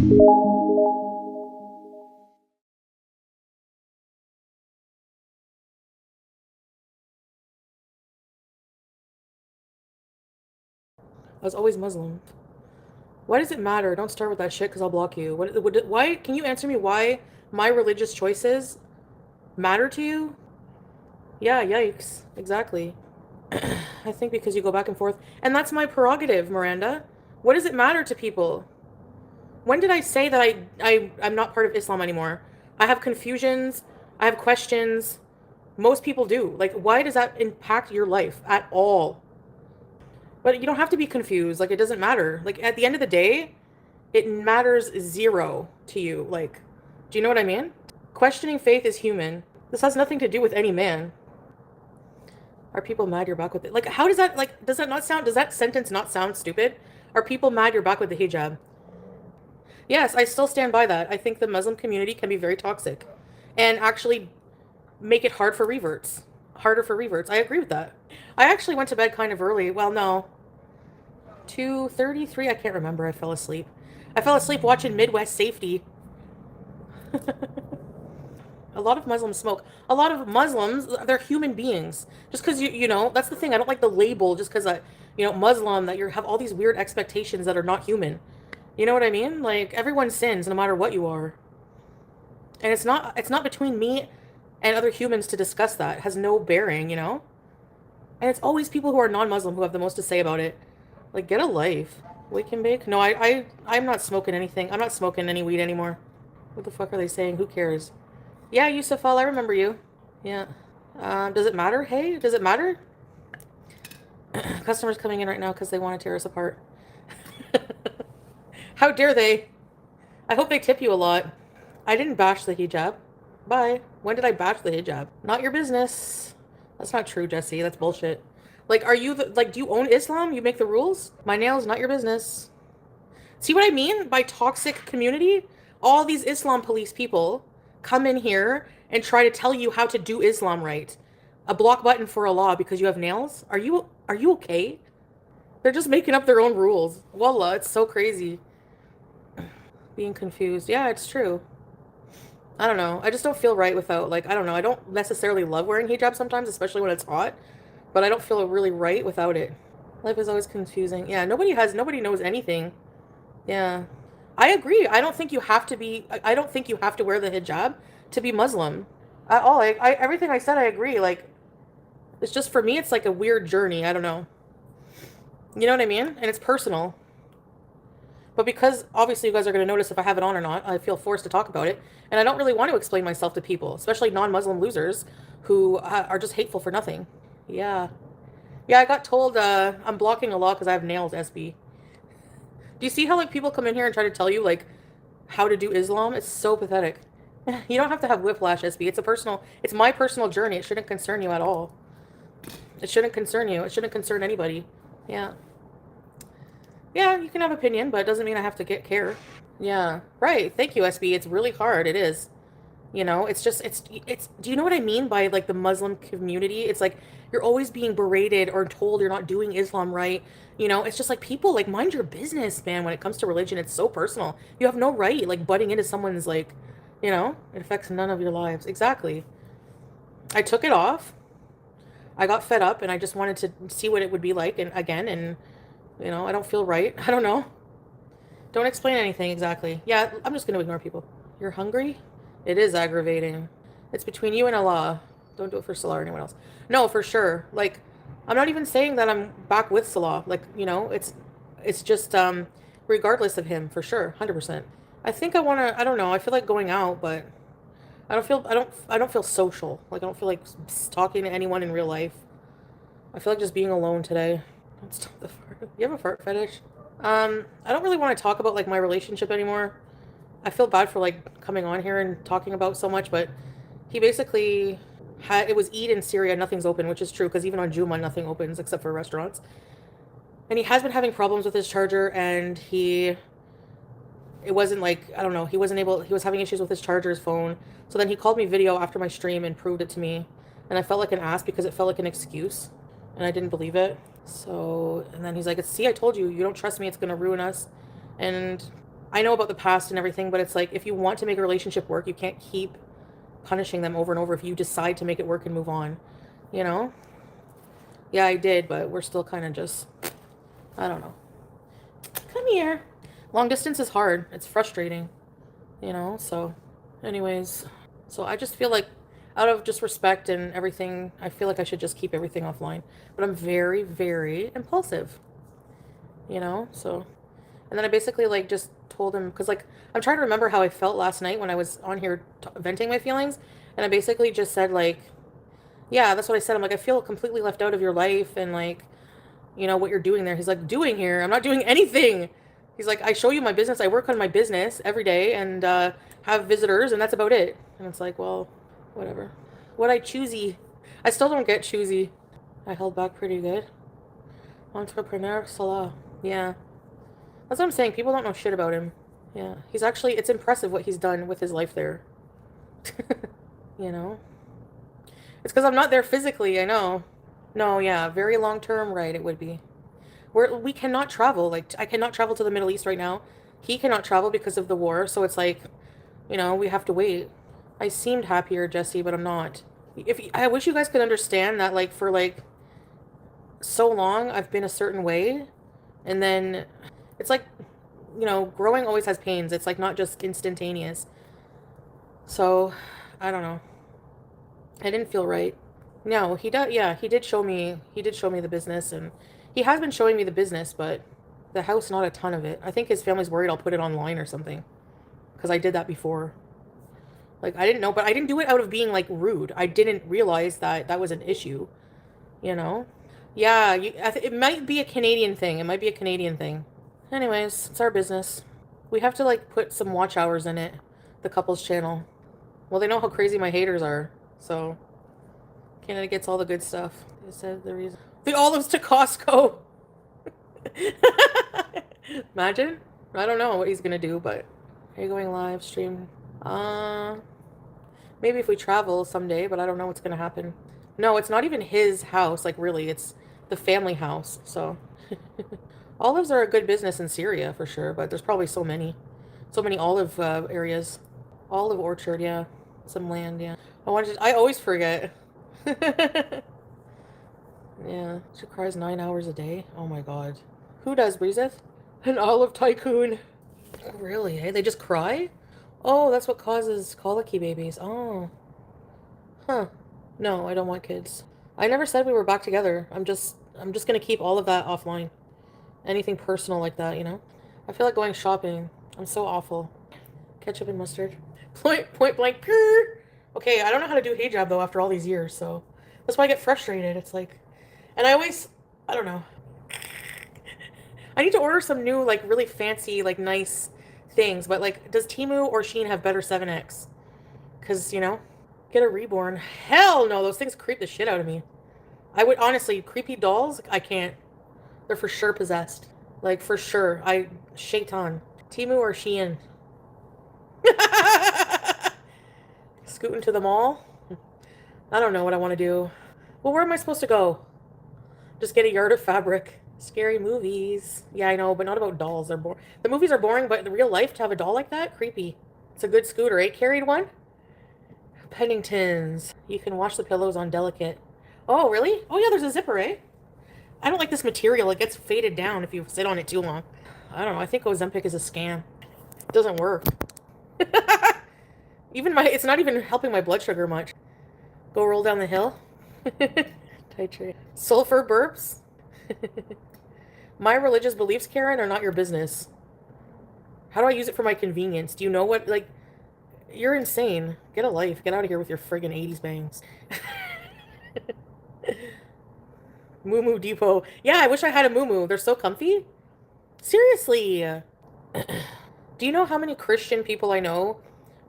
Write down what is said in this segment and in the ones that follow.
I was always Muslim. Why does it matter? Don't start with that shit because I'll block you. Why? Can you answer me why my religious choices matter to you? Yeah, yikes. Exactly. I think because you go back and forth. And that's my prerogative, Miranda. What does it matter to people? When did I say that I'm not part of Islam anymore? I have confusions. I have questions. Most people do. Like, why does that impact your life at all? But you don't have to be confused. Like, it doesn't matter. Like, at the end of the day, it matters zero to you. Like, do you know what I mean? Questioning faith is human. This has nothing to do with any man. Are people mad you're back with it? Like, how does that, like, does that sentence not sound stupid? Are people mad you're back with the hijab? Yes, I still stand by that. I think the Muslim community can be very toxic and actually make it hard for reverts. Harder for reverts. I agree with that. I actually went to bed kind of early. Well, no. 2:33, I can't remember. I fell asleep. I fell asleep watching Midwest Safety. A lot of Muslims smoke. A lot of Muslims, they're human beings. Just because you know, that's the thing. I don't like the label just because Muslim, that you have all these weird expectations that are not human. You know what I mean? Like, everyone sins no matter what you are. And it's not between me and other humans to discuss that. It has no bearing, you know? And it's always people who are non-Muslim who have the most to say about it. Like, get a life. Wake and bake? No, I'm not smoking anything. I'm not smoking any weed anymore. What the fuck are they saying? Who cares? Yeah, Yusufal, I remember you. Yeah. Does it matter? Hey, does it matter? Customers coming in right now because they want to tear us apart. How dare they? I hope they tip you a lot. I didn't bash the hijab. Bye. When did I bash the hijab? Not your business. That's not true, Jesse. That's bullshit. Like, do you own Islam? You make the rules? My nails, not your business. See what I mean by toxic community? All these Islam police people come in here and try to tell you how to do Islam right. A block button for Allah because you have nails? Are you okay? They're just making up their own rules. Wallah, it's so crazy. Being confused. Yeah, it's true. I don't know. I just don't feel right without, like, I don't know. I don't necessarily love wearing hijab sometimes, especially when it's hot, but I don't feel really right without it. Life is always confusing. Yeah, nobody knows anything. Yeah. I agree. I don't think you have to wear the hijab to be Muslim at all. Everything I said, I agree. Like, it's just for me, it's like a weird journey. I don't know. You know what I mean? And it's personal. But because obviously you guys are going to notice if I have it on or not, I feel forced to talk about it. And I don't really want to explain myself to people, especially non-Muslim losers who are just hateful for nothing. Yeah. Yeah, I got told I'm blocking a lot because I have nails, SB. Do you see how, like, people come in here and try to tell you, like, how to do Islam? It's so pathetic. You don't have to have whiplash, SB. It's my personal journey. It shouldn't concern you at all. It shouldn't concern you. It shouldn't concern anybody. Yeah. Yeah, you can have opinion, but it doesn't mean I have to care. Yeah, right. Thank you, SB. It's really hard. It is. You know, do you know what I mean by, like, the Muslim community? It's like you're always being berated or told you're not doing Islam right. You know, it's just like people, like, mind your business, man. When it comes to religion, it's so personal. You have no right, like, butting into someone's, like, it affects none of your lives. Exactly. I took it off. I got fed up and I just wanted to see what it would be like and I don't feel right. I don't know. Don't explain anything exactly. Yeah, I'm just going to ignore people. You're hungry? It is aggravating. It's between you and Allah. Don't do it for Salah or anyone else. No, for sure. Like, I'm not even saying that I'm back with Salah. Like, it's just regardless of him, for sure, 100%. I think I want to. I don't know. I feel like going out, but I don't feel social. Like, I don't feel like talking to anyone in real life. I feel like just being alone today. Don't stop the fart. You have a fart fetish? I don't really want to talk about, like, my relationship anymore. I feel bad for, like, coming on here and talking about so much, but he basically it was Eid in Syria, nothing's open, which is true, because even on Juma, nothing opens except for restaurants. And he has been having problems with his charger, and it wasn't like, I don't know, he was having issues with his charger, his phone. So then he called me video after my stream and proved it to me. And I felt like an ass because it felt like an excuse. And I didn't believe it. So, and then he's like, see, I told you, you don't trust me, it's going to ruin us. And I know about the past and everything, but it's like, if you want to make a relationship work, you can't keep punishing them over and over if you decide to make it work and move on, you know? Yeah, I did, but we're still kind of just, I don't know. Come here. Long distance is hard. It's frustrating, you know? So, anyways, so I just feel like out of just respect and everything, I feel like I should just keep everything offline. But I'm very, very impulsive, you know? So, and then I basically like just told him, because like I'm trying to remember how I felt last night when I was on here venting my feelings. And I basically just said like, yeah, that's what I said. I'm like, I feel completely left out of your life and like, you know, what you're doing there. He's like, doing here? I'm not doing anything. He's like, I show you my business. I work on my business every day and have visitors, and that's about it. And it's like, well, whatever. What I choosy? I still don't get choosy. I held back pretty good. Entrepreneur Salah. Yeah. That's what I'm saying. People don't know shit about him. Yeah. He's actually, it's impressive what he's done with his life there. You know? It's because I'm not there physically, I know. No, yeah, very long term, right, it would be. We cannot travel. Like, I cannot travel to the Middle East right now. He cannot travel because of the war, so it's like, you know, we have to wait. I seemed happier, Jesse, but I'm not. I wish you guys could understand that, like, for, like, so long, I've been a certain way, and then it's like, you know, growing always has pains. It's, like, not just instantaneous. So, I don't know. I didn't feel right. No, he does. Yeah, he did show me the business, and he has been showing me the business, but the house, not a ton of it. I think his family's worried I'll put it online or something, because I did that before. Like, I didn't know, but I didn't do it out of being, like, rude. I didn't realize that that was an issue, you know? Yeah, it might be a Canadian thing. It might be a Canadian thing. Anyways, it's our business. We have to, like, put some watch hours in it, the couple's channel. Well, they know how crazy my haters are, so Canada gets all the good stuff. They said the reason. The olives to Costco. Imagine. I don't know what he's gonna do, but are you going live stream? Maybe if we travel someday, but I don't know what's gonna happen. No, it's not even his house. Like, really, it's the family house. So olives are a good business in Syria for sure, but there's probably so many olive areas. Olive orchard, yeah. Some land, yeah. I always forget. Yeah, she cries 9 hours a day. Oh my god. Who does, Breezeth? An olive tycoon. Really, eh? They just cry? Oh, that's what causes colicky babies. Oh. Huh. No, I don't want kids. I never said we were back together. I'm just gonna keep all of that offline. Anything personal like that, you know? I feel like going shopping. I'm so awful. Ketchup and mustard. Point blank. Purr. Okay, I don't know how to do hijab though after all these years, so that's why I get frustrated. It's like, and I don't know. I need to order some new, like, really fancy, like, nice things, but, like, does Temu or Shein have better 7X? Because, you know, get a reborn. Hell no, those things creep the shit out of me. I would, honestly, creepy dolls, I can't. They're for sure possessed. Like, for sure. Shaitan. Temu or Shein? Scooting to the mall? I don't know what I want to do. Well, where am I supposed to go? Just get a yard of fabric. Scary movies. Yeah, I know, but not about dolls. They're boring. The movies are boring, but in real life, to have a doll like that, creepy. It's a good scooter, eh? Carried one? Penningtons. You can wash the pillows on delicate. Oh, really? Oh, yeah, there's a zipper, eh? I don't like this material. It gets faded down if you sit on it too long. I don't know. I think Ozempic is a scam. It doesn't work. It's not even helping my blood sugar much. Go roll down the hill. Titrate. Sulfur burps. My religious beliefs, Karen, are not your business. How do I use it for my convenience? Do you know what, like, you're insane. Get a life. Get out of here with your friggin' 80s bangs. Moo Moo Depot. Yeah, I wish I had a Moo Moo. They're so comfy. Seriously. Do you know how many Christian people I know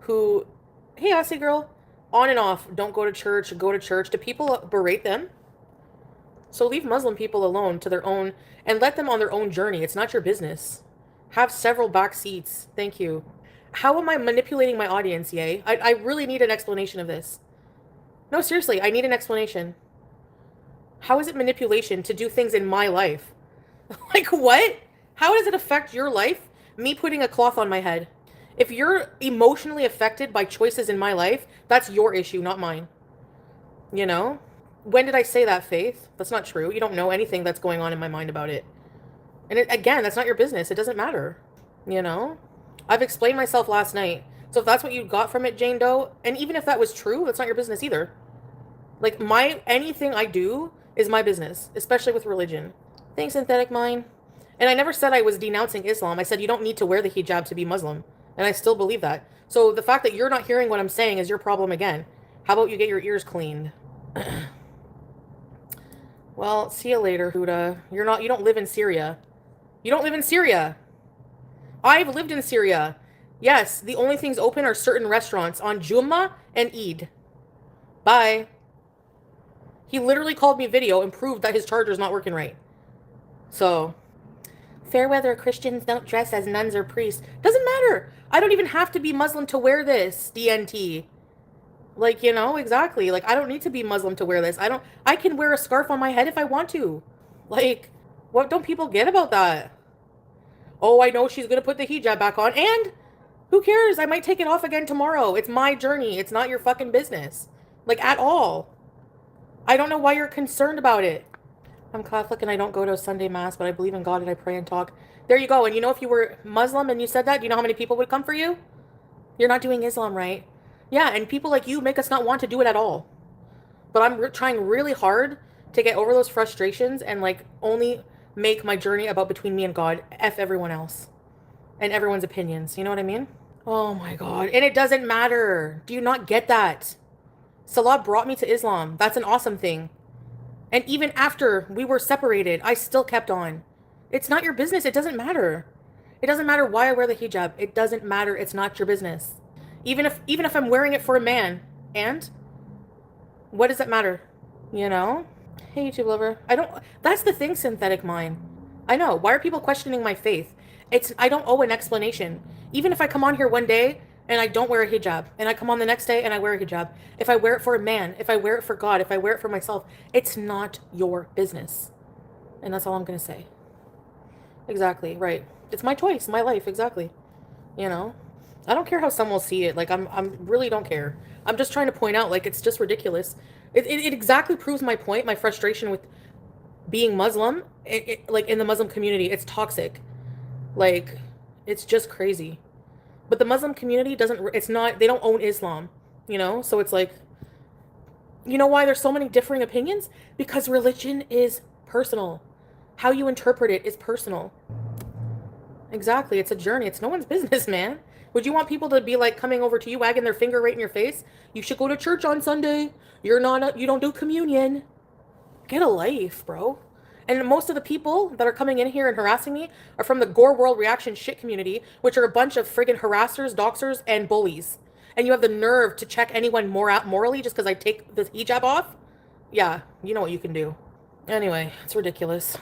who, hey, Aussie girl, on and off, don't go to church, go to church. Do people berate them? So leave Muslim people alone to their own, and let them on their own journey. It's not your business. Have several back seats. Thank you. How am I manipulating my audience, yay? I really need an explanation of this. No, seriously, I need an explanation. How is it manipulation to do things in my life? Like, what? How does it affect your life me putting a cloth on my head. If you're emotionally affected by choices in my life, that's your issue, not mine. You know? When did I say that, Faith? That's not true. You don't know anything that's going on in my mind about it. And again, that's not your business. It doesn't matter. You know? I've explained myself last night. So if that's what you got from it, Jane Doe, and even if that was true, that's not your business either. Like, anything I do is my business, especially with religion. Thanks, Synthetic Mind. And I never said I was denouncing Islam. I said you don't need to wear the hijab to be Muslim. And I still believe that. So the fact that you're not hearing what I'm saying is your problem again. How about you get your ears cleaned? Well, see you later, Huda. You don't live in Syria. You don't live in Syria. I've lived in Syria. Yes, the only things open are certain restaurants on Jummah and Eid. Bye. He literally called me video and proved that his charger's not working right. So, fair weather Christians don't dress as nuns or priests. Doesn't matter. I don't even have to be Muslim to wear this, DNT. Like, you know, exactly. Like, I don't need to be Muslim to wear this. I can wear a scarf on my head if I want to. Like, what don't people get about that? Oh, I know she's going to put the hijab back on. And who cares? I might take it off again tomorrow. It's my journey. It's not your fucking business. Like, at all. I don't know why you're concerned about it. I'm Catholic and I don't go to a Sunday mass, but I believe in God and I pray and talk. There you go. And you know, if you were Muslim and you said that, do you know how many people would come for you? You're not doing Islam right. Yeah, and people like you make us not want to do it at all. But I'm trying really hard to get over those frustrations and like only make my journey about between me and God. F everyone else. And everyone's opinions. You know what I mean? Oh my God. And it doesn't matter. Do you not get that? Salah brought me to Islam. That's an awesome thing. And even after we were separated, I still kept on. It's not your business. It doesn't matter. It doesn't matter why I wear the hijab. It doesn't matter. It's not your business. Even if I'm wearing it for a man. And what does it matter? You know? Hey, YouTube lover. That's the thing, Synthetic Mind. I know. Why are people questioning my faith? I don't owe an explanation. Even if I come on here one day and I don't wear a hijab, and I come on the next day and I wear a hijab, if I wear it for a man, if I wear it for God, if I wear it for myself, it's not your business. And that's all I'm going to say. Exactly, right. It's my choice, my life, exactly. You know? I don't care how some will see it. Like, I'm really don't care. I'm just trying to point out, like, it's just ridiculous. It exactly proves my point, my frustration with being Muslim, like, in the Muslim community. It's toxic. Like, it's just crazy. But the Muslim community they don't own Islam, you know? So it's like, you know why there's so many differing opinions? Because religion is personal. How you interpret it is personal. Exactly. It's a journey. It's no one's business, man. Would you want people to be like coming over to you, wagging their finger right in your face? You should go to church on Sunday. You don't do communion. Get a life, bro. And most of the people that are coming in here and harassing me are from the Gore World Reaction shit community, which are a bunch of friggin' harassers, doxers, and bullies. And you have the nerve to check anyone morally just because I take the hijab off? Yeah, you know what you can do. Anyway, it's ridiculous.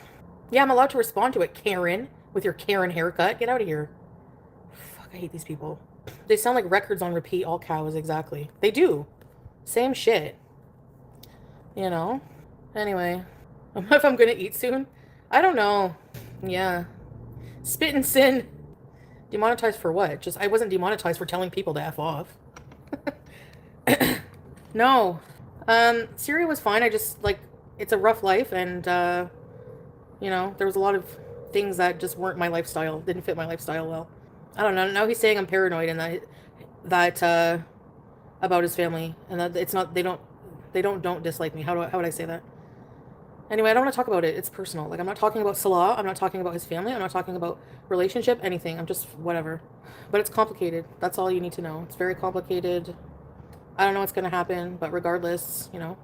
Yeah, I'm allowed to respond to it, Karen, with your Karen haircut. Get out of here. Fuck, I hate these people. They sound like records on repeat, all cows, exactly. They do. Same shit. You know? Anyway. If I'm gonna eat soon? I don't know. Yeah. Spit and sin. Demonetized for what? I wasn't demonetized for telling people to F off. No. Syria was fine. I just, like, it's a rough life and, you know, there was a lot of things that just weren't my lifestyle. Didn't fit my lifestyle well. I don't know. Now he's saying I'm paranoid and that about his family and that it's not, they don't dislike me. How would I say that? Anyway, I don't want to talk about it. It's personal. Like, I'm not talking about Salah. I'm not talking about his family. I'm not talking about relationship, anything. I'm just whatever. But it's complicated. That's all you need to know. It's very complicated. I don't know what's going to happen, but regardless, you know,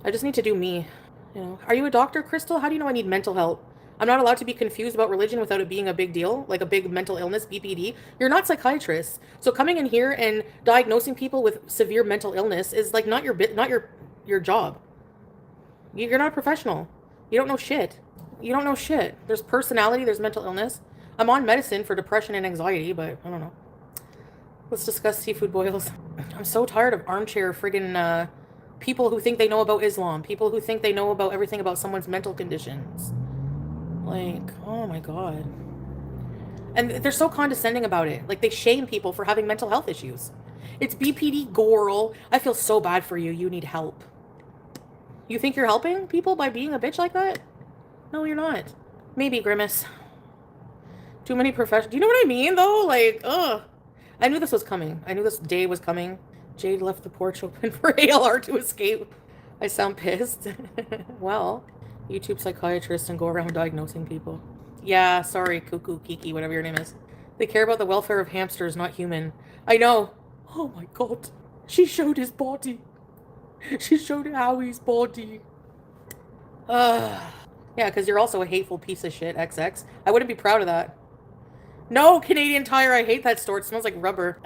I just need to do me. You know, are you a doctor, Crystal? How do you know I need mental help? I'm not allowed to be confused about religion without it being a big deal, like a big mental illness, BPD. You're not psychiatrists. So coming in here and diagnosing people with severe mental illness is like not your job. You're not a professional. You don't know shit. You don't know shit. There's personality, there's mental illness. I'm on medicine for depression and anxiety, but I don't know. Let's discuss seafood boils. I'm so tired of armchair friggin' people who think they know about Islam. People who think they know about everything about someone's mental conditions. Like, oh my God. And they're so condescending about it. Like, they shame people for having mental health issues. It's BPD, girl. I feel so bad for you. You need help. You think you're helping people by being a bitch like that? No, you're not. Maybe, Grimace. Too many professionals. Do you know what I mean, though? Like, ugh. I knew this was coming. I knew this day was coming. Jade left the porch open for ALR to escape. I sound pissed. Well, YouTube psychiatrist and go around diagnosing people. Yeah, sorry, Cuckoo, Kiki, whatever your name is. They care about the welfare of hamsters, not human. I know. Oh my god. She showed his body. She showed Howie's body. Yeah, because you're also a hateful piece of shit, XX. I wouldn't be proud of that. No, Canadian Tire, I hate that store. It smells like rubber.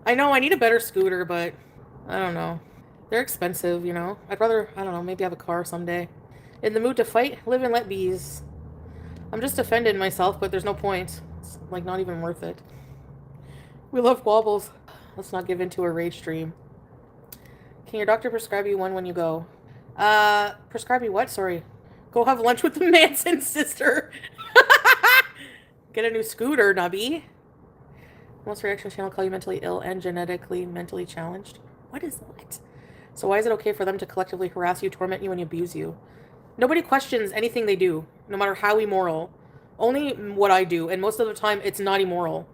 I know, I need a better scooter, but I don't know. They're expensive, you know? I'd rather, I don't know, maybe have a car someday. In the mood to fight? Live and let bees. I'm just offended myself, but there's no point. It's, like, not even worth it. We love wobbles. Let's not give into a rage stream. Can your doctor prescribe you one when you go? Prescribe you what? Sorry. Go have lunch with the Manson sister. Get a new scooter, nubby. Most reaction channel call you mentally ill and genetically mentally challenged. What is what? So why is it okay for them to collectively harass you, torment you, and abuse you? Nobody questions anything they do, no matter how immoral. Only what I do, and most of the time, it's not immoral.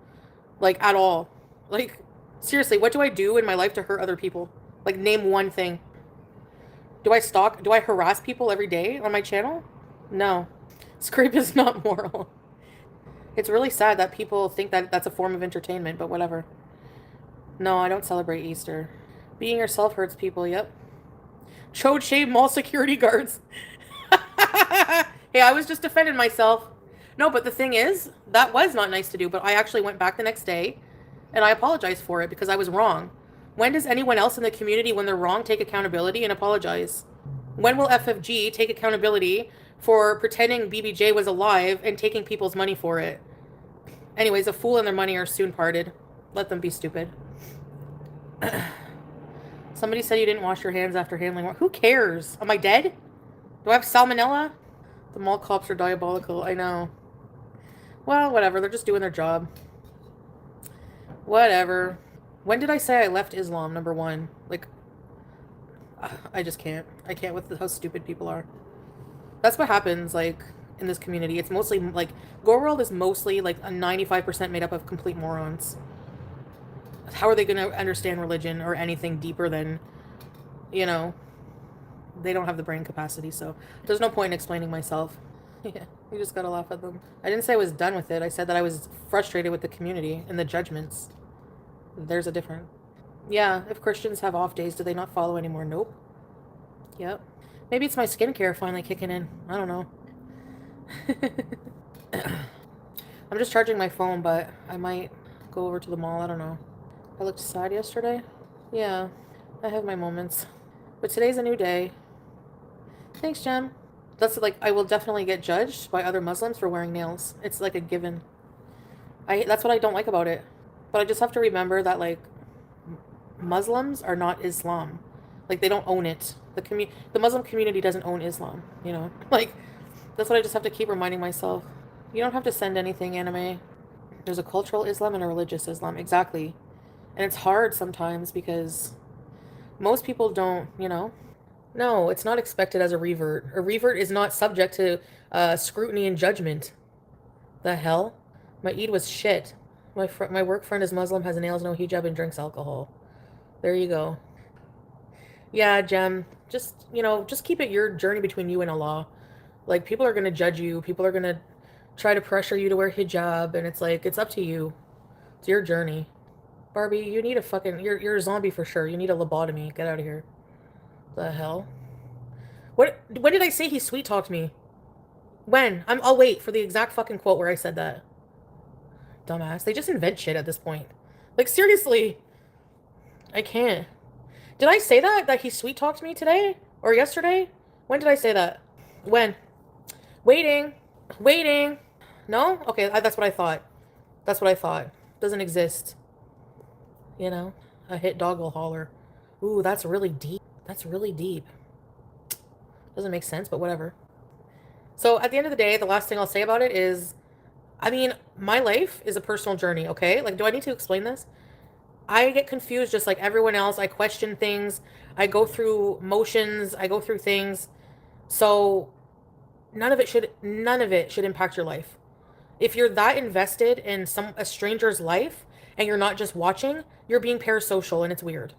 Like, at all. Like, seriously, what do I do in my life to hurt other people? Like, name one thing. Do I harass people every day on my channel? No. Scrape is not moral. It's really sad that people think that that's a form of entertainment, but whatever. No, I don't celebrate Easter. Being yourself hurts people, yep. Chode shave mall security guards. Hey, I was just defending myself. No, but the thing is, that was not nice to do, but I actually went back the next day, and I apologized for it because I was wrong. When does anyone else in the community, when they're wrong, take accountability and apologize? When will FFG take accountability for pretending BBJ was alive and taking people's money for it? Anyways, a fool and their money are soon parted. Let them be stupid. Somebody said you didn't wash your hands after handling. Who cares? Am I dead? Do I have salmonella? The mall cops are diabolical. I know. Well, whatever. They're just doing their job. Whatever. When did I say I left Islam, number one? Like, I just can't. I can't with how stupid people are. That's what happens, like, in this community. It's mostly, like, Go World is mostly, like, a 95% made up of complete morons. How are they going to understand religion or anything deeper than, you know, they don't have the brain capacity, so there's no point in explaining myself. Yeah, you just gotta laugh at them. I didn't say I was done with it. I said that I was frustrated with the community and the judgments. There's a difference. Yeah, if Christians have off days, do they not follow anymore? Nope. Yep. Maybe it's my skincare finally kicking in. I don't know. I'm just charging my phone, but I might go over to the mall. I don't know. I looked sad yesterday. Yeah, I have my moments. But today's a new day. Thanks, Jem. That's like, I will definitely get judged by other Muslims for wearing nails. It's like a given. That's what I don't like about it. But I just have to remember that, like, Muslims are not Islam. Like, they don't own it. The Muslim community doesn't own Islam, you know? Like, that's what I just have to keep reminding myself. You don't have to send anything, anime. There's a cultural Islam and a religious Islam. Exactly. And it's hard sometimes because most people don't, you know? No, it's not expected as a revert. A revert is not subject to scrutiny and judgment. The hell? My Eid was shit. My work friend is Muslim, has nails, no hijab, and drinks alcohol. There you go. Yeah, Jem. Just, you know, just keep it your journey between you and Allah. Like, people are going to judge you. People are going to try to pressure you to wear hijab. And it's like, it's up to you. It's your journey. Barbie, you need a fucking... You're a zombie for sure. You need a lobotomy. Get out of here. The hell? When did I say he sweet-talked me? When? I'll wait for the exact fucking quote where I said that. Dumbass. They just invent shit at this point. Like, seriously. I can't. Did I say that? That he sweet-talked me today? Or yesterday? When did I say that? When? Waiting. Waiting. No? Okay, that's what I thought. That's what I thought. Doesn't exist. You know? A hit dog will holler. Ooh, that's really deep. That's really deep. Doesn't make sense, but whatever. So, at the end of the day, the last thing I'll say about it is I mean, my life is a personal journey, okay? Like, do I need to explain this? I get confused just like everyone else. I question things. I go through motions. I go through things. So none of it should impact your life. If you're that invested in a stranger's life and you're not just watching, you're being parasocial and it's weird.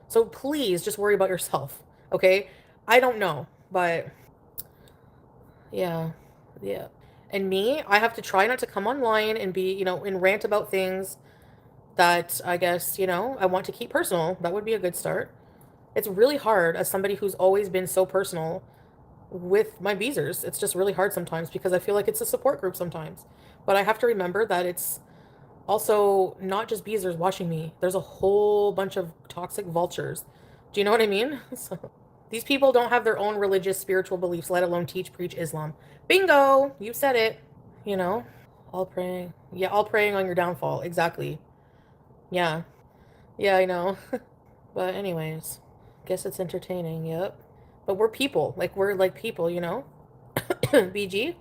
So please just worry about yourself, okay? I don't know, but yeah. Yeah. And me, I have to try not to come online and be, and rant about things that I guess, I want to keep personal. That would be a good start. It's really hard as somebody who's always been so personal with my Beezers. It's just really hard sometimes because I feel like it's a support group sometimes. But I have to remember that it's also not just Beezers watching me. There's a whole bunch of toxic vultures. Do you know what I mean? So, these people don't have their own religious, spiritual beliefs, let alone teach, preach Islam. Bingo! You said it. You know? All praying. Yeah, all praying on your downfall. Exactly. Yeah. Yeah, I know. But anyways, guess it's entertaining. Yep. But we're people. Like, we're like people, BG?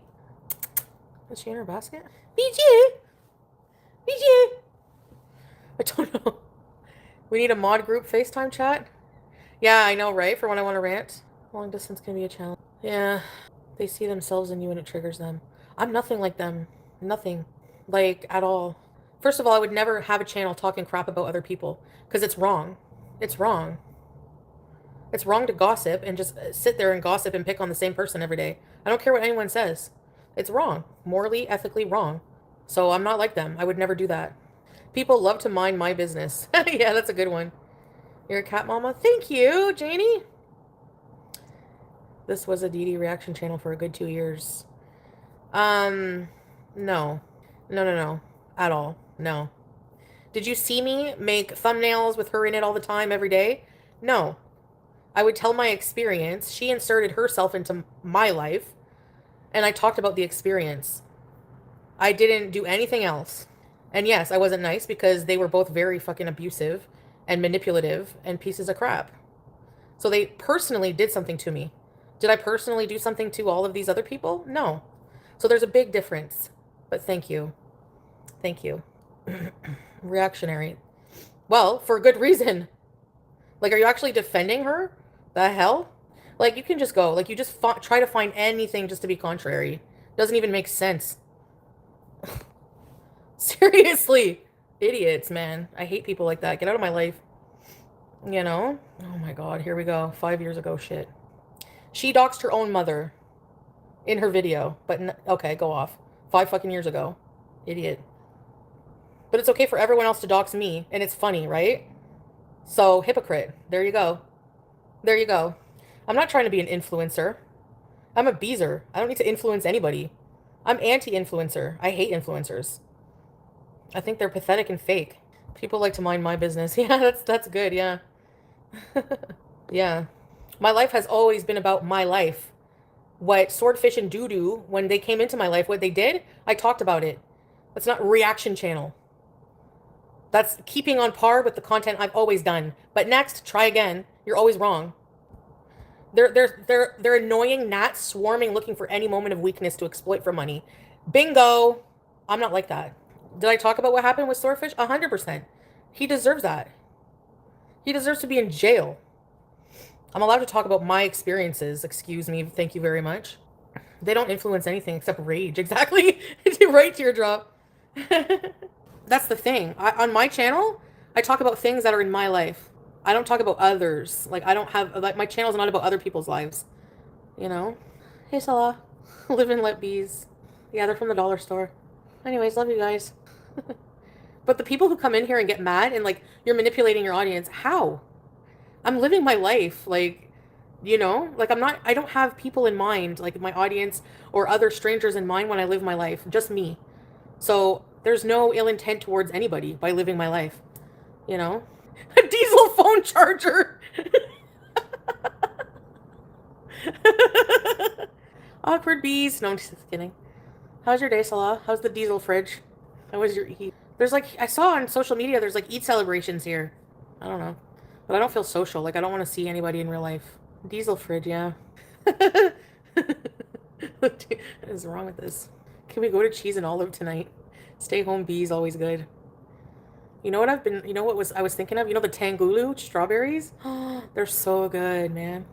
Is she in her basket? BG! BG! I don't know. We need a mod group FaceTime chat? Yeah, I know, right? For when I want to rant. Long distance can be a challenge. Yeah. They see themselves in you and it triggers them. I'm nothing like them. Nothing. Like, at all. First of all, I would never have a channel talking crap about other people. Because it's wrong. It's wrong. It's wrong to gossip and just sit there and gossip and pick on the same person every day. I don't care what anyone says. It's wrong. Morally, ethically wrong. So I'm not like them. I would never do that. People love to mind my business. Yeah, that's a good one. You're a cat mama? Thank you, Janie. This was a DD reaction channel for a good 2 years. No. No, no, no. At all. No. Did you see me make thumbnails with her in it all the time, every day? No. I would tell my experience. She inserted herself into my life, and I talked about the experience. I didn't do anything else. And yes, I wasn't nice because they were both very fucking abusive and manipulative and pieces of crap. So they personally did something to me. Did I personally do something to all of these other people? No. So there's a big difference. But thank you. Thank you. Reactionary. Well, for a good reason. Like, are you actually defending her? The hell? Like, you can just go. Like, you just try to find anything just to be contrary. Doesn't even make sense. Seriously. Idiots, man. I hate people like that. Get out of my life. Oh my god, here we go. 5 years ago shit. She doxed her own mother in her video. But, okay, go off. 5 fucking years ago. Idiot. But it's okay for everyone else to dox me. And it's funny, right? So, hypocrite. There you go. There you go. I'm not trying to be an influencer. I'm a Beezer. I don't need to influence anybody. I'm anti-influencer. I hate influencers. I think they're pathetic and fake. People like to mind my business. Yeah, that's good, yeah. Yeah. My life has always been about my life. What Swordfish and Doodoo, when they came into my life, what they did, I talked about it. That's not reaction channel. That's keeping on par with the content I've always done. But next, try again. You're always wrong. They're annoying gnats swarming looking for any moment of weakness to exploit for money. Bingo! I'm not like that. Did I talk about what happened with Swordfish? 100%. He deserves that. He deserves to be in jail. I'm allowed to talk about my experiences. Excuse me. Thank you very much. They don't influence anything except rage. Exactly. Right, teardrop. That's the thing. On my channel, I talk about things that are in my life. I don't talk about others. Like, I don't have... Like, my channel's not about other people's lives. Hey, Salah. Live and let bees. Yeah, they're from the dollar store. Anyways, love you guys. But the people who come in here and get mad and, like, you're manipulating your audience, how? I'm living my life. Like, like, I don't have people in mind, like my audience or other strangers in mind when I live my life. Just me. So there's no ill intent towards anybody by living my life. A diesel phone charger. Awkward bees. No, I'm just kidding. How's your day, Salah? How's the diesel fridge? How was your eat? There's like, I saw on social media, there's like Eid celebrations here. I don't know. But I don't feel social. Like, I don't want to see anybody in real life. Diesel fridge, yeah. What is wrong with this? Can we go to Cheese and Olive tonight? Stay home bees, always good. You know what I was thinking of? You know the Tangulu strawberries? They're so good, man.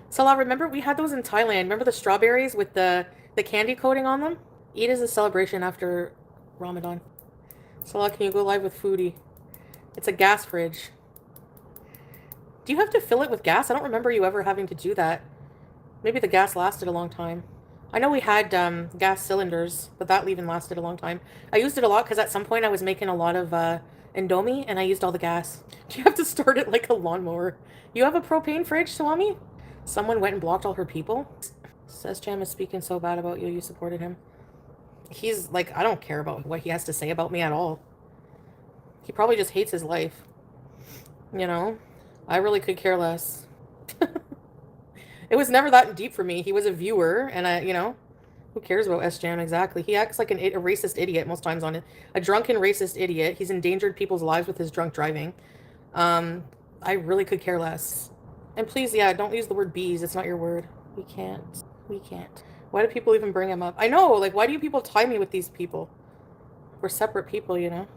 Salah, remember we had those in Thailand. Remember the strawberries with the candy coating on them? Eid is a celebration after Ramadan. Salah, can you go live with Foodie? It's a gas fridge. Do you have to fill it with gas? I don't remember you ever having to do that. Maybe the gas lasted a long time. I know we had gas cylinders, but that even lasted a long time. I used it a lot because at some point I was making a lot of Indomie and I used all the gas. Do you have to start it like a lawnmower? You have a propane fridge, Salami? Someone went and blocked all her people? Says Jam is speaking so bad about you, you supported him. He's like, I don't care about what he has to say about me at all. He probably just hates his life. You know? I really could care less. It was never that deep for me. He was a viewer, and you know, who cares about S-Jam exactly? He acts like a racist idiot most times on it. A drunken racist idiot. He's endangered people's lives with his drunk driving. I really could care less. And please, yeah, don't use the word bees. It's not your word. We can't. We can't. Why do people even bring him up? I know, like, why do you people tie me with these people? We're separate people, you know?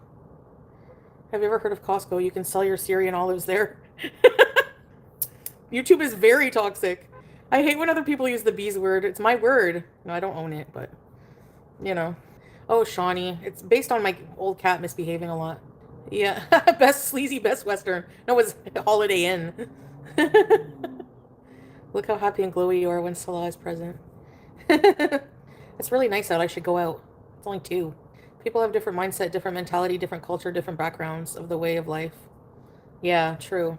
Have you ever heard of Costco? You can sell your Syrian olives there. YouTube is very toxic. I hate when other people use the bees word. It's my word. No, I don't own it, but, you know. Oh, Shawnee. It's based on my old cat misbehaving a lot. Yeah. Best sleazy, best Western. No, it was Holiday Inn. Look how happy and glowy you are when Salah is present. It's really nice out. I should go out. It's only 2. People have different mindset, different mentality, different culture, different backgrounds of the way of life. Yeah, true.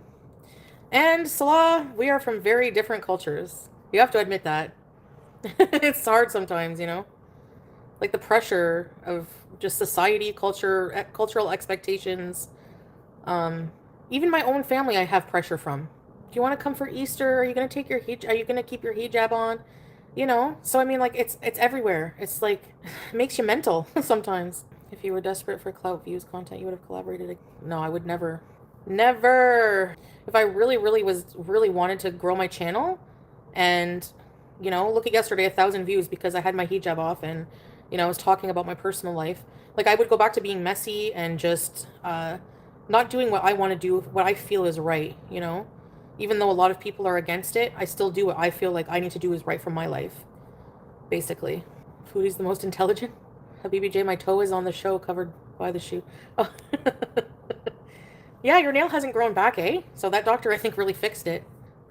And Salah, we are from very different cultures. You have to admit that. It's hard sometimes, you know? Like the pressure of just society, culture, cultural expectations. Even my own family I have pressure from. Do you want to come for Easter? Are you going to take your hijab? Are you going to keep your hijab on? You know? So, I mean, like, it's everywhere. It's like, it makes you mental sometimes. If you were desperate for clout views content, you would have collaborated. No, I would never. Never. If I really wanted to grow my channel and, you know, look at yesterday, 1,000 views because I had my hijab off and, you know, I was talking about my personal life. Like, I would go back to being messy and just not doing what I want to do, what I feel is right, you know? Even though a lot of people are against it, I still do what I feel like I need to do is right for my life, basically. Foodie's the most intelligent. BBJ, my toe is on the show covered by the shoe. Oh. Yeah, your nail hasn't grown back, eh? So that doctor, I think, really fixed it.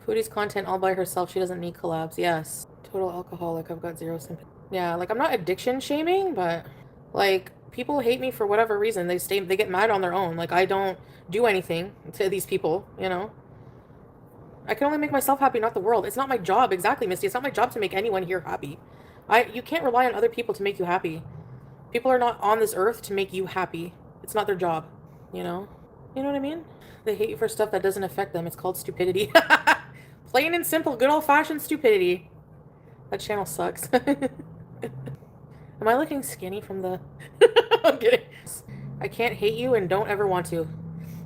Foodie's content all by herself. She doesn't need collabs. Yes. Total alcoholic. I've got zero sympathy. Yeah, like, I'm not addiction shaming, but, like, people hate me for whatever reason. They get mad on their own. Like, I don't do anything to these people, you know? I can only make myself happy, not the world. It's not my job. Exactly, Misty. It's not my job to make anyone here happy. You can't rely on other people to make you happy. People are not on this earth to make you happy. It's not their job, you know? You know what I mean? They hate you for stuff that doesn't affect them. It's called stupidity. Plain and simple, good old-fashioned stupidity. That channel sucks. Am I looking skinny from the... I'm kidding. I can't hate you and don't ever want to.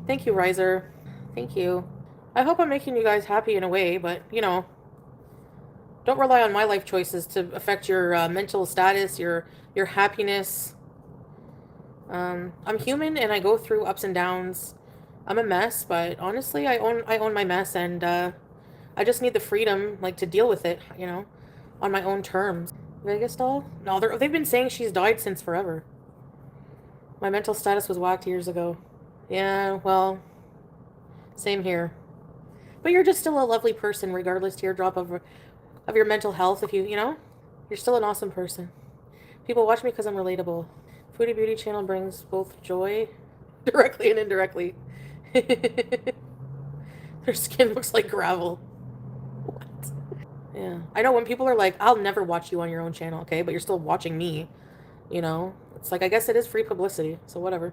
Thank you, Riser. Thank you. I hope I'm making you guys happy in a way, but, you know, don't rely on my life choices to affect your mental status, your happiness. I'm human and I go through ups and downs. I'm a mess, but honestly, I own my mess, and I just need the freedom, like, to deal with it, you know, on my own terms. Vegas doll? No, they've been saying she's died since forever. My mental status was whacked years ago. Yeah, well, same here. But you're just still a lovely person, regardless teardrop of your mental health. If you know, you're still an awesome person. People watch me because I'm relatable. Foodie Beauty channel brings both joy, directly and indirectly. Their skin looks like gravel. What? Yeah. I know when people are like, I'll never watch you on your own channel, okay? But you're still watching me, you know? It's like, I guess it is free publicity, so whatever.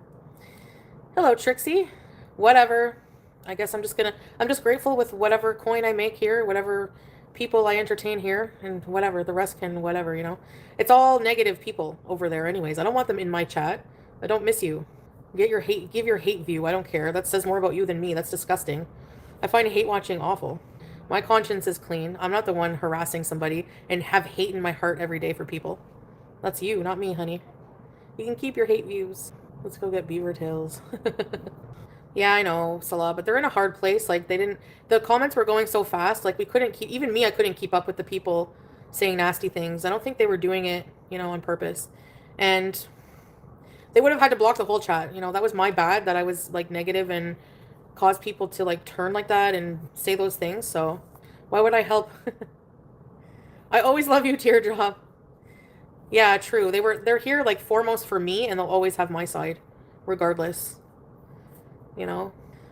Hello, Trixie. Whatever. I guess I'm just grateful with whatever coin I make here, whatever people I entertain here, and whatever. The rest can whatever, you know? It's all negative people over there anyways. I don't want them in my chat. I don't miss you. Give your hate view. I don't care. That says more about you than me. That's disgusting. I find hate watching awful. My conscience is clean. I'm not the one harassing somebody and have hate in my heart every day for people. That's you, not me, honey. You can keep your hate views. Let's go get beaver tails. Yeah, I know, Salah, but they're in a hard place. Like, they didn't, the comments were going so fast. Like, we couldn't keep, even me, I couldn't keep up with the people saying nasty things. I don't think they were doing it, on purpose. And they would have had to block the whole chat. That was my bad that I was, like, negative and caused people to, like, turn like that and say those things. So, why would I help? I always love you, Teardrop. Yeah, true. They're here, like, foremost for me, and they'll always have my side, regardless.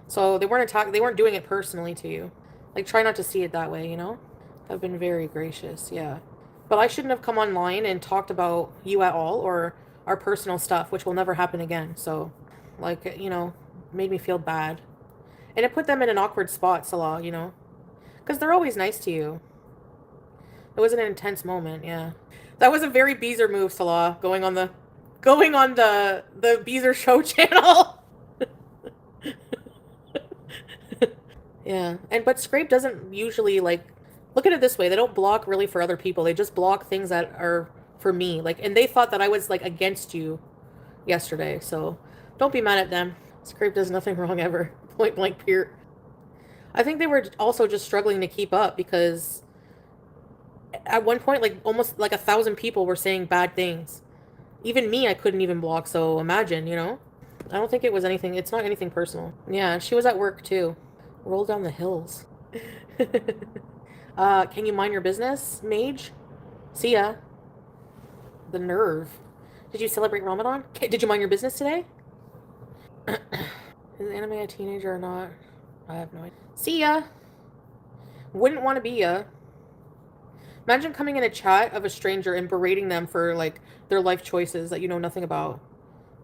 So they weren't doing it personally to you. Like, try not to see it that way. I've been very gracious, yeah. But I shouldn't have come online and talked about you at all or our personal stuff, which will never happen again. So, like, made me feel bad. And it put them in an awkward spot, Salah. Because they're always nice to you. It was an intense moment, yeah. That was a very Beezer move, Salah, going on the Beezer show channel. Yeah. But Scrape doesn't usually, like, look at it this way. They don't block really for other people. They just block things that are for me. Like, and they thought that I was, like, against you yesterday. So don't be mad at them. Scrape does nothing wrong ever. Point blank period. I think they were also just struggling to keep up because at one point, like, almost like 1,000 people were saying bad things. Even me, I couldn't even block. So imagine, I don't think it was anything. It's not anything personal. Yeah, she was at work too. Roll down the hills. Can you mind your business, mage? See ya. The nerve. Did you celebrate Ramadan? Did you mind your business today? Is anime a teenager or not? I have no idea. See ya. Wouldn't want to be ya. Imagine coming in a chat of a stranger and berating them for, like, their life choices that you know nothing about.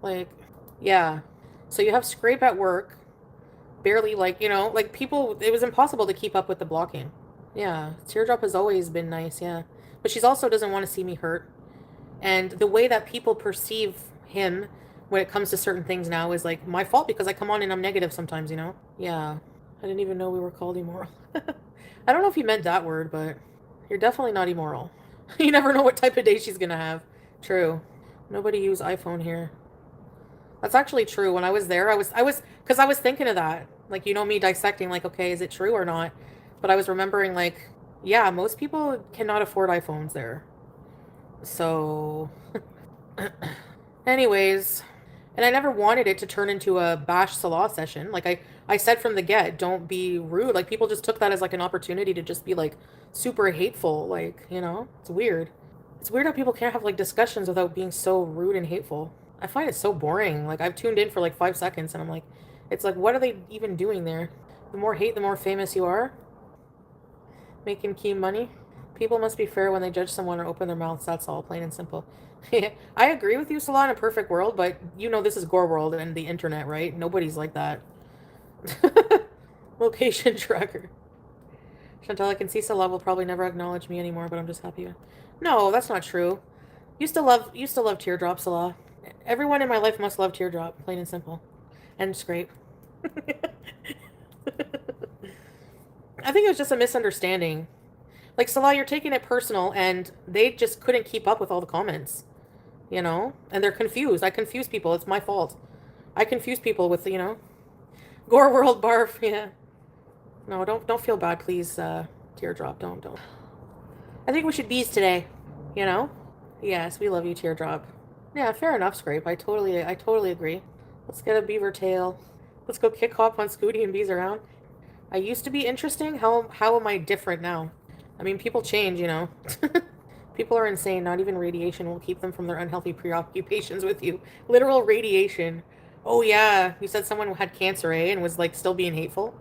Like, yeah. So you have Scrape at work. Barely, like, like, people, it was impossible to keep up with the blocking. Yeah, Teardrop has always been nice, yeah. But she's also doesn't want to see me hurt. And the way that people perceive him when it comes to certain things now is, like, my fault because I come on and I'm negative sometimes, Yeah, I didn't even know we were called immoral. I don't know if you meant that word, but you're definitely not immoral. You never know what type of day she's gonna have. True. Nobody use iPhone here. That's actually true. When I was there, because I was thinking of that. Like, me dissecting, like, okay, is it true or not? But I was remembering, like, yeah, most people cannot afford iPhones there. So, anyways, and I never wanted it to turn into a bash Salah session. Like, I said from the get, don't be rude. Like, people just took that as, like, an opportunity to just be, like, super hateful. Like, it's weird. It's weird how people can't have, like, discussions without being so rude and hateful. I find it so boring. Like, I've tuned in for, like, 5 seconds, and I'm like, it's like, what are they even doing there? The more hate, the more famous you are. Making key money. People must be fair when they judge someone or open their mouths. That's all, plain and simple. I agree with you, Salah, in a perfect world, but this is Gore World and the internet, right? Nobody's like that. Location tracker. Chantal, I can see Salah will probably never acknowledge me anymore, but I'm just happy. No, that's not true. You still love Teardrop, Salah. Everyone in my life must love Teardrop, plain and simple. And Scrape. I think it was just a misunderstanding. Like, Salah, you're taking it personal, and they just couldn't keep up with all the comments. And they're confused. I confuse people. It's my fault. I confuse people with, Gore World barf, yeah. No, don't feel bad, please, Teardrop. Don't. I think we should bees today, Yes, we love you, Teardrop. Yeah, fair enough, Scrape. I totally agree. Let's get a beaver tail. Let's go kick hop on Scooty and bees around. I used to be interesting. How am I different now? I mean, people change, People are insane. Not even radiation will keep them from their unhealthy preoccupations with you. Literal radiation. Oh, yeah. You said someone had cancer, eh? And was, like, still being hateful?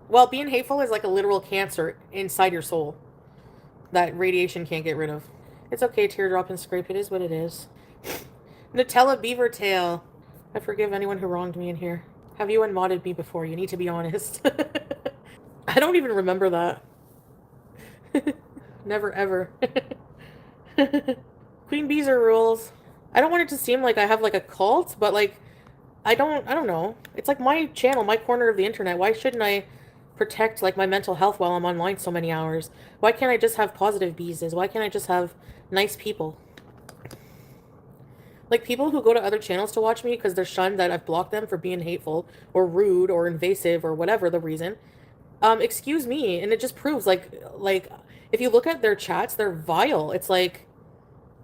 Well, being hateful is like a literal cancer inside your soul that radiation can't get rid of. It's okay, Teardrop and Scrape. It is what it is. Nutella beaver tail. I forgive anyone who wronged me in here. Have you unmodded me before? You need to be honest. I don't even remember that. Never ever. Queen Beezer rules. I don't want it to seem like I have like a cult, but like I don't know. It's like my channel, my corner of the internet. Why shouldn't I protect like my mental health while I'm online so many hours? Why can't I just have positive beezes? Why can't I just have nice people? Like people who go to other channels to watch me because they're shunned that I've blocked them for being hateful or rude or invasive or whatever the reason. Excuse me, and it just proves like if you look at their chats, they're vile. It's like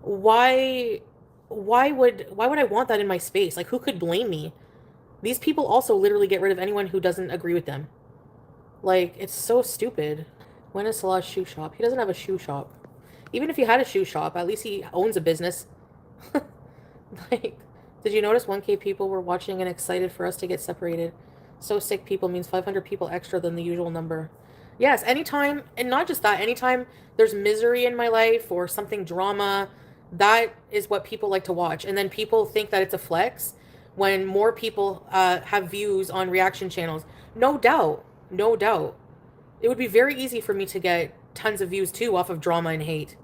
why why would I want that in my space? Like who could blame me? These people also literally get rid of anyone who doesn't agree with them. Like it's so stupid. When is Salah's shoe shop? He doesn't have a shoe shop. Even if he had a shoe shop, at least he owns a business. Like, did you notice 1K people were watching and excited for us to get separated? So sick people means 500 people extra than the usual number. Yes, anytime, and not just that, anytime there's misery in my life or something drama, that is what people like to watch. And then people think that it's a flex when more people have views on reaction channels. No doubt, no doubt. It would be very easy for me to get tons of views too off of drama and hate.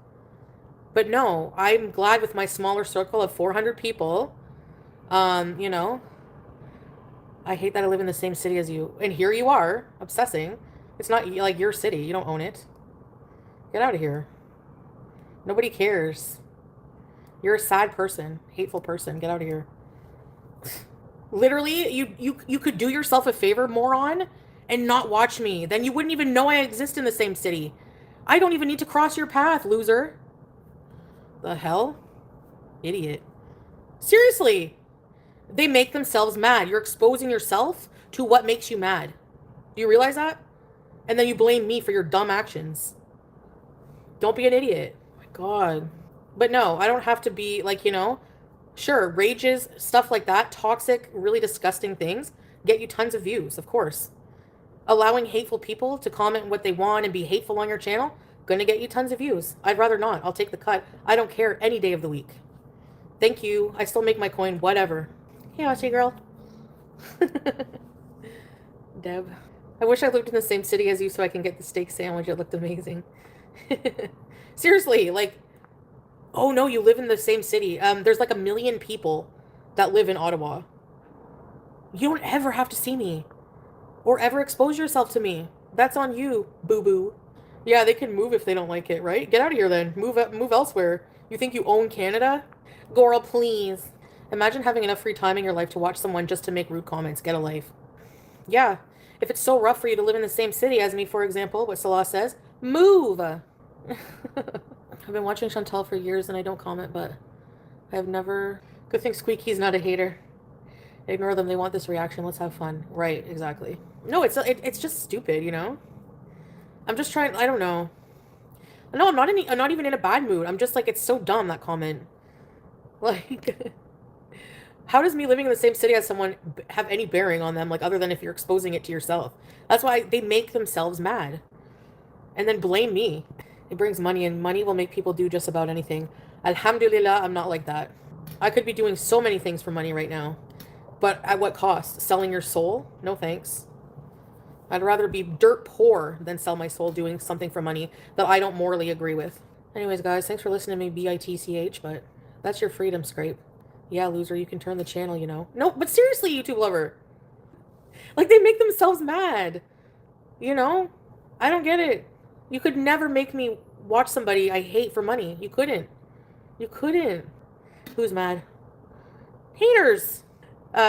But no, I'm glad with my smaller circle of 400 people. You know, I hate that I live in the same city as you. And here you are, obsessing. It's not like your city. You don't own it. Get out of here. Nobody cares. You're a sad person, hateful person. Get out of here. Literally, you could do yourself a favor, moron, and not watch me. Then you wouldn't even know I exist in the same city. I don't even need to cross your path, loser. The hell? Idiot. Seriously. They make themselves mad. You're exposing yourself to what makes you mad. Do you realize that? And then you blame me for your dumb actions. Don't be an idiot. Oh my God. But no, I don't have to be like, you know, sure, rages, stuff like that, toxic, really disgusting things get you tons of views, of course. Allowing hateful people to comment what they want and be hateful on your channel, gonna get you tons of views. I'd rather not. I'll take the cut. I don't care any day of the week. Thank you. I still make my coin, whatever. Hey, Aussie girl. Deb. I wish I lived in the same city as you so I can get the steak sandwich. It looked amazing. Seriously, like, oh no, you live in the same city. There's like 1 million people that live in Ottawa. You don't ever have to see me or ever expose yourself to me. That's on you, boo-boo. Yeah, they can move if they don't like it, right? Get out of here then. Move elsewhere. You think you own Canada? Girl, please. Imagine having enough free time in your life to watch someone just to make rude comments. Get a life. Yeah. If it's so rough for you to live in the same city as me, for example, what Salah says, move. I've been watching Chantal for years and I don't comment, but I have never... Good thing Squeaky's not a hater. Ignore them. They want this reaction. Let's have fun. Right, exactly. No, it's just stupid, you know? I'm just trying... I don't know. No, I'm not even in a bad mood. I'm just like, it's so dumb, that comment. Like... How does me living in the same city as someone have any bearing on them, like, other than if you're exposing it to yourself? That's why they make themselves mad. And then blame me. It brings money, and money will make people do just about anything. Alhamdulillah, I'm not like that. I could be doing so many things for money right now. But at what cost? Selling your soul? No thanks. I'd rather be dirt poor than sell my soul doing something for money that I don't morally agree with. Anyways, guys, thanks for listening to me BITCH, but that's your freedom, Scrape. Yeah, loser, you can turn the channel, you know. No, but seriously, YouTube lover. Like, they make themselves mad. You know? I don't get it. You could never make me watch somebody I hate for money. You couldn't. You couldn't. Who's mad? Haters.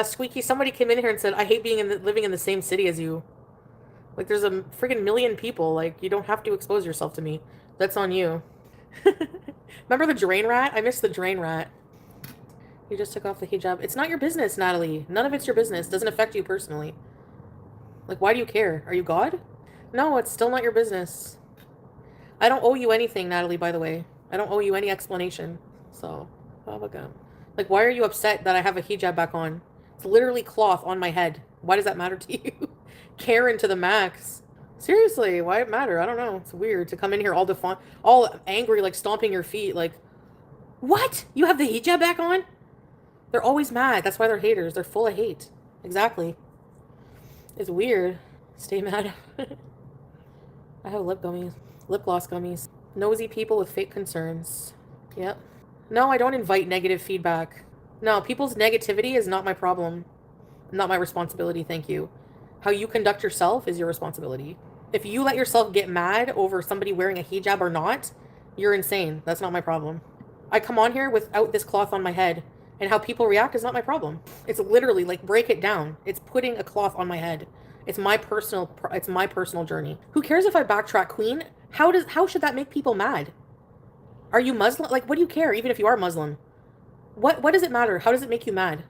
Squeaky, somebody came in here and said, I hate living in the same city as you. Like, there's a friggin' million people. Like, you don't have to expose yourself to me. That's on you. Remember the drain rat? I miss the drain rat. You just took off the hijab. It's not your business, Natalie. None of it's your business. It doesn't affect you personally. Like, why do you care? Are you God? No, it's still not your business. I don't owe you anything, Natalie, by the way. I don't owe you any explanation. So, oh my God. Like, why are you upset that I have a hijab back on? It's literally cloth on my head. Why does that matter to you? Karen to the max. Seriously, why it matter? I don't know. It's weird to come in here all angry, like stomping your feet. Like, what? You have the hijab back on? They're always mad. That's why they're haters. They're full of hate. Exactly. It's weird. Stay mad. I have lip gloss gummies. Nosy people with fake concerns. Yep. No, I don't invite negative feedback. No, people's negativity is not my problem. Not my responsibility, thank you. How you conduct yourself is your responsibility. If you let yourself get mad over somebody wearing a hijab or not, you're insane. That's not my problem. I come on here without this cloth on my head. And how people react is not my problem. It's literally like break it down. It's putting a cloth on my head. It's my personal journey. Who cares if I backtrack, queen? How should that make people mad? Are you Muslim? Like, what do you care even if you are Muslim? What does it matter? How does it make you mad?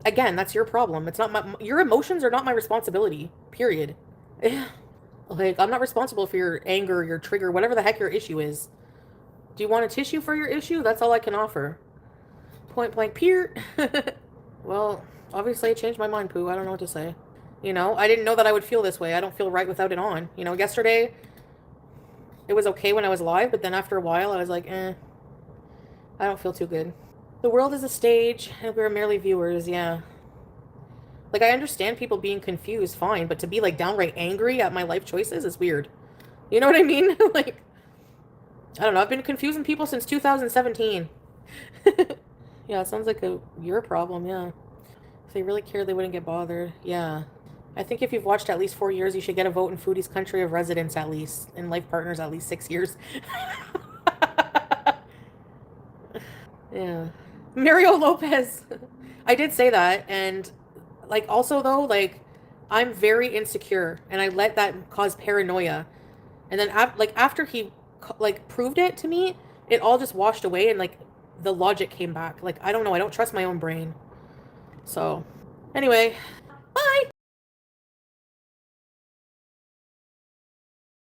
Again, that's your problem. It's not your emotions are not my responsibility. Period. Like, I'm not responsible for your anger, your trigger, whatever the heck your issue is. Do you want a tissue for your issue? That's all I can offer. Point blank, period. Well, obviously I changed my mind, Pooh. I don't know what to say. You know, I didn't know that I would feel this way. I don't feel right without it on. You know, yesterday, it was okay when I was live, but then after a while, I was like, I don't feel too good. The world is a stage, and we're merely viewers, yeah. Like, I understand people being confused, fine, but to be, like, downright angry at my life choices is weird. You know what I mean? Like, I don't know. I've been confusing people since 2017. Yeah, it sounds like your problem, yeah. If they really cared, they wouldn't get bothered. Yeah. I think if you've watched at least 4 years, you should get a vote in Foodie's country of residence at least, and life partners at least 6 years. Yeah. Mario Lopez. I did say that, and like also though, like I'm very insecure, and I let that cause paranoia. And then like after he like proved it to me, it all just washed away, and like the logic came back. Like I don't know, I don't trust my own brain. So, anyway,